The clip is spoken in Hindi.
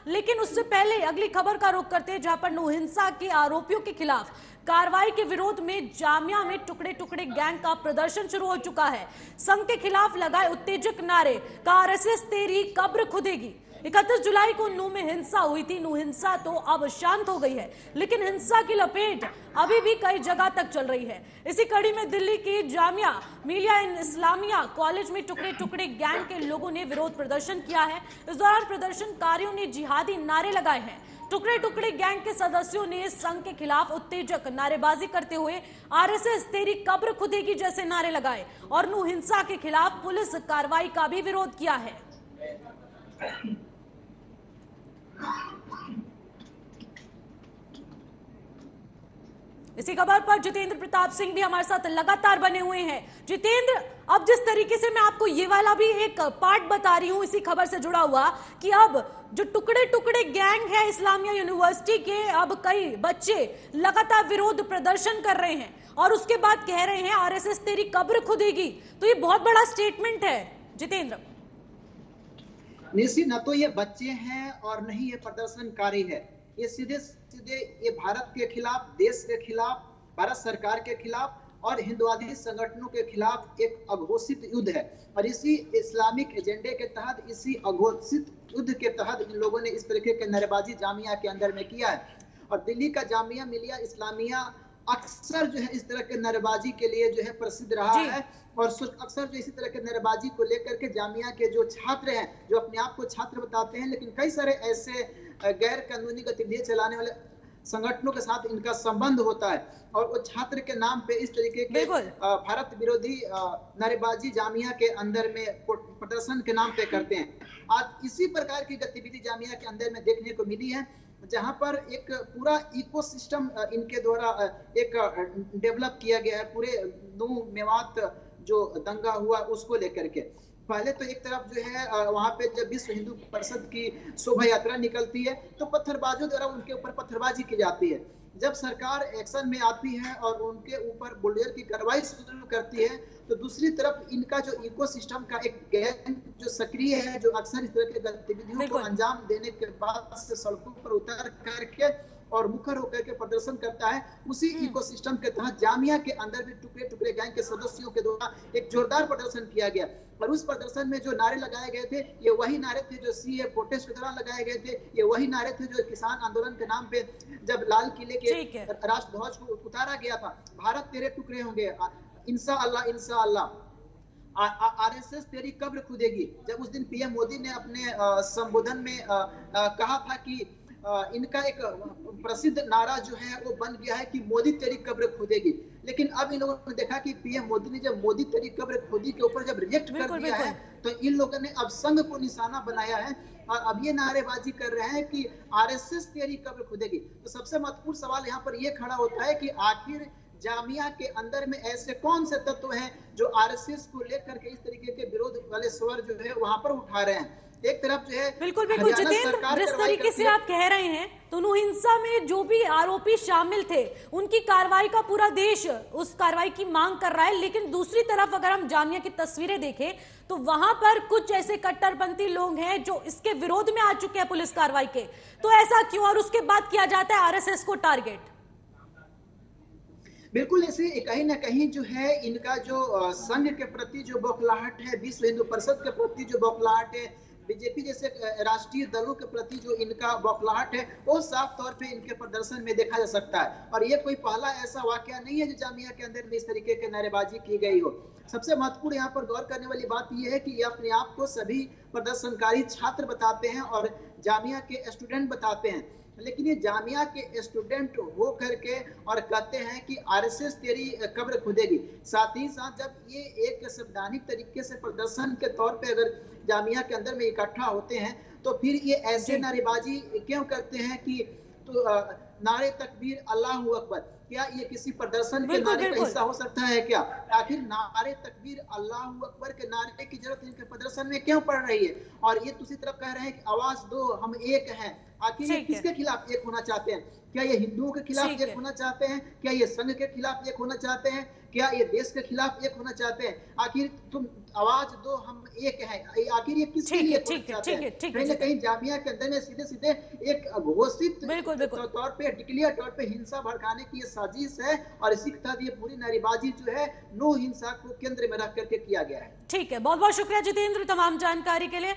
लेकिन उससे पहले अगली खबर का रुख करते हैं, जहां पर नौ हिंसा के आरोपियों के खिलाफ कार्रवाई के विरोध में जामिया में टुकड़े टुकड़े गैंग का प्रदर्शन शुरू हो चुका है। संघ के खिलाफ लगाए उत्तेजक नारे का आरएसएस तेरी कब्र खुदेगी। 31 जुलाई को नू में हिंसा हुई थी। नू हिंसा तो अब शांत हो गई है, लेकिन हिंसा की लपेट अभी भी कई जगह तक चल रही है। इसी कड़ी में दिल्ली की जामिया मिलिया इस्लामिया कॉलेज में टुकड़े टुकड़े गैंग के लोगों ने विरोध प्रदर्शन किया है। इस दौरान प्रदर्शनकारियों ने जिहादी नारे लगाए हैं। टुकड़े टुकड़े गैंग के सदस्यों ने संघ के खिलाफ उत्तेजक नारेबाजी करते हुए आरएसएस तेरी कब्र खुदेगी जैसे नारे लगाए और नू हिंसा के खिलाफ पुलिस कार्रवाई का भी विरोध किया है। इसी खबर पर जितेंद्र प्रताप सिंह भी हमारे साथ लगातार बने हुए हैं। जितेंद्र, अब जिस तरीके से मैं आपको ये वाला भी एक पार्ट बता रही हूं इसी खबर से जुड़ा हुआ कि अब जो टुकड़े टुकड़े गैंग है इस्लामिया यूनिवर्सिटी के, अब कई बच्चे लगातार विरोध प्रदर्शन कर रहे हैं और उसके बाद कह रहे हैं आरएसएस तेरी कब्र खुदेगी। तो ये बहुत बड़ा स्टेटमेंट है जितेंद्र। निश्चित, न तो ये बच्चे हैं और न ही ये प्रदर्शनकारी है। ये सीधे सीधे ये भारत के खिलाफ, देश के खिलाफ, भारत सरकार के खिलाफ और हिंदुवादी संगठनों के खिलाफ एक अघोषित युद्ध है। और इसी इस्लामिक एजेंडे के तहत, इसी अघोषित युद्ध के तहत इन लोगों ने इस तरीके के नारेबाजी जामिया के अंदर में किया है। और दिल्ली का जामिया मिलिया इस्लामिया अक्सर जो है इस तरह के नारेबाजी के लिए जो है प्रसिद्ध रहा है। और अक्सर जो इसी तरह के नारेबाजी को लेकर के जामिया के जो छात्र हैं, जो अपने आप को छात्र बताते हैं, लेकिन कई सारे ऐसे गैर कानूनी गतिविधियां चलाने वाले संगठनों के साथ इनका संबंध होता है और वो छात्र के नाम पे इस तरीके के भारत विरोधी नारेबाजी जामिया के अंदर में प्रदर्शन के नाम पे करते हैं। आज इसी प्रकार की गतिविधि जामिया के अंदर में देखने को मिली है, जहां पर एक पूरा इकोसिस्टम इनके द्वारा एक डेवलप किया गया है। पूरे नू मेवात जो दंगा हुआ उसको लेकर के पहले तो एक तरफ जो है वहां पे जब विश्व हिंदू परिषद की शोभा यात्रा निकलती है तो पत्थरबाजों द्वारा उनके ऊपर पत्थरबाजी की जाती है। जब सरकार एक्शन में आती है और उनके ऊपर बुलडोजर की कार्रवाई शुरू करती है, तो दूसरी तरफ इनका जो इकोसिस्टम का एक गैंग जो सक्रिय है, जो अक्सर इस तरह की गतिविधियों को अंजाम देने के बाद से सड़कों पर उतर करके और मुखर होकर के प्रदर्शन करता है, उसी इकोसिस्टम के तहत जामिया के अंदर भी टुकड़े टुकड़े गैंग के सदस्यों के द्वारा एक जोरदार प्रदर्शन किया गया। और उस प्रदर्शन में जो नारे लगाए गए थे, ये वही नारे थे जो सीए प्रोटेस्ट के दौरान लगाए गए थे। ये वही नारे थे जो किसान आंदोलन के नाम पे जब लाल किले के राष्ट्र ध्वज को उतारा गया था, भारत तेरे टुकड़े होंगे, इंशा अल्लाह इंशा अल्लाह, आरएसएस तेरी कब्र खुदेगी। जब उस दिन पीएम मोदी ने अपने संबोधन में कहा था कि इनका एक प्रसिद्ध नारा जो है वो बन गया है कि मोदी तेरी कब्र खोदेगी। लेकिन अब इन लोगों ने देखा कि पीएम मोदी ने जब मोदी तेरी कब्र खोदी के ऊपर जब रिजेक्ट कर दिया है, तो इन लोगों ने अब संघ को निशाना बनाया है और अब ये नारेबाजी कर रहे हैं कि आरएसएस तेरी कब्र खोदेगी। तो सबसे महत्वपूर्ण सवाल यहाँ पर ये खड़ा होता है कि आखिर जामिया के अंदर में ऐसे कौन से तत्व हैं जो आरएसएस को लेकर के इस तरीके के विरोध वाले स्वर जो है वहां पर उठा रहे हैं। एक तरफ जो है बिल्कुल जितेंद्र, जिस तरीके से आप कह रहे हैं तो नू हिंसा में जो भी आरोपी शामिल थे उनकी कार्रवाई का पूरा देश उस कार्रवाई की मांग कर रहा है, लेकिन दूसरी तरफ अगर हम जामिया की तस्वीरें देखें तो वहां पर कुछ ऐसे कट्टरपंथी लोग हैं जो इसके विरोध में आ चुके हैं पुलिस कार्रवाई के। तो ऐसा क्यों, और उसके बाद किया जाता है आरएसएस को टारगेट? बिल्कुल ऐसे कहीं ना कहीं जो है इनका जो संघ के प्रति जो बौखलाहट है, विश्व हिंदू परिषद के प्रति जो बौखलाहट है, बीजेपी जैसे राष्ट्रीय दलों के प्रति जो इनका बौखलाहट है, वो साफ तौर पे इनके प्रदर्शन में देखा जा सकता है। और ये कोई पहला ऐसा वाकया नहीं है जो जामिया के अंदर में इस तरीके के नारेबाजी की गई हो। सबसे महत्वपूर्ण यहाँ पर गौर करने वाली बात यह है कि ये अपने आप को सभी प्रदर्शनकारी छात्र बताते हैं और जामिया के स्टूडेंट बताते हैं, लेकिन ये जामिया के स्टूडेंट हो करके और कहते हैं कि आरएसएस तेरी कब्र खुदेगी। साथ ही साथ जब ये एक संवैधानिक तरीके से प्रदर्शन के तौर पे अगर जामिया के अंदर में इकट्ठा होते हैं तो फिर ये ऐसे नारेबाजी क्यों करते हैं कि तो नारे तकबीर अल्लाहू अकबर, क्या ये किसी प्रदर्शन के बिल्कुल नारे का बिल्कुल। हिस्सा हो सकता है क्या? आखिर नारे तकबीर अल्लाहू अकबर के नारे की जरूरत इनके प्रदर्शन में क्यों पड़ रही है? और ये दूसरी तरफ कह रहे हैं कि आवाज दो, हम एक हैं। आखिर ये ठीक है, किसके खिलाफ एक होना चाहते हैं? क्या ये हिंदुओं के खिलाफ ठीक एक है। होना चाहते हैं? क्या ये संघ के खिलाफ एक होना चाहते हैं? क्या ये देश के खिलाफ एक होना चाहते हैं? आखिर तुम आवाज दो, हम एक हैं, आखिर ये किसके ठीक लिए है, एक होना ठीक है, चाहते ठीक है, हैं? ठीक है कहीं ना जितेंद्र। कहीं जामिया के अंदर में सीधे सीधे एक घोषित बिल्कुल बिल्कुल। तौर पे, डिक्लेयर तौर पे हिंसा भड़काने की ये साजिश है, और इसी के तहत ये पूरी नारेबाजी जो है नो हिंसा को केंद्र में रख करके किया गया है। ठीक है, बहुत बहुत शुक्रिया जितेंद्र तमाम जानकारी के लिए।